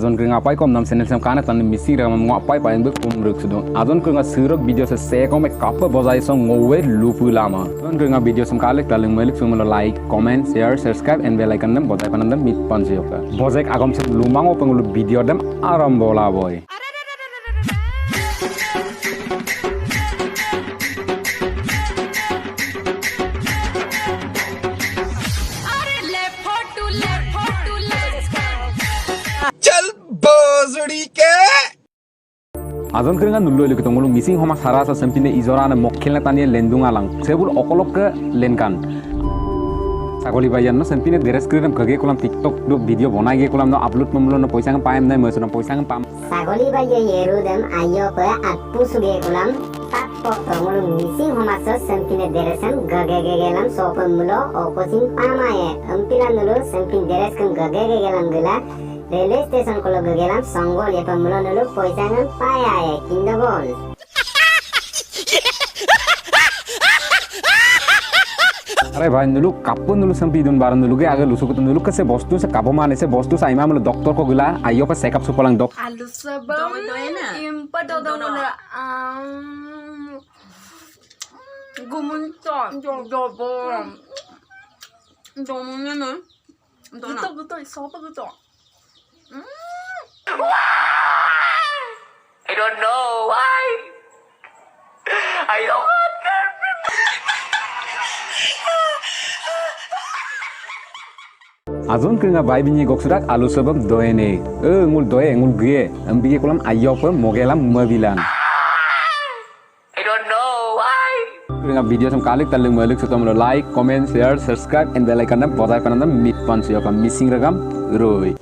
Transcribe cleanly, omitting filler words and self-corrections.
Azon kring APAY kom nam channel sam kana tan misi ram APAY pain bu kum ruk sudo azon kring surok video se se kom kap bojai song ngowe lupu lama azon kring video sam kale taling melik sum like comment share subscribe and bell icon nam bojai panam mit panjoka bojek agam sam lumango pengulu video dam aram bola boy Azon keringan nulu lagi tunggu missing homa sarasa sempine izorana mokhelna tania lendung alang sebul okolok ke lenkan sagoli bayan no sempine deres kirim kage kolam tiktok do video bonai ge kolam no upload memlo no poisa payam nai mesu no poisa pam sagoli bayo yeru dem ayo pe atpu suge kolam tapo tunggu missing homa so sempine deresam gage gelam sopem mulo opposing pamaye ampila nulu sempine deres kan gage gelam gela Railway station ko logo gelam sanggol ya pamulo nulu poisa ngan paya ya kinda bol. Aray bhai nulu kapun nulu sampi dun baran nulu ge agar lusuk nulu kese bostu se kapoman ese bostu sa imam doktor ko gila ayo pa sekap supalang dok. Alu sabam impa dodo nula gumunton dodo domnya na betul sopa betul. I don't know why. I don't want Azon keringa bai binyi goksudak alu sebab doene ngul doe ngul gie ambige kolam ayo pa mogelam mobilan I don't know why. keringa video sam kalik taling malik sutam like comment share subscribe and bell icon dam bojai panam mit pan siyo kam missing ragam roi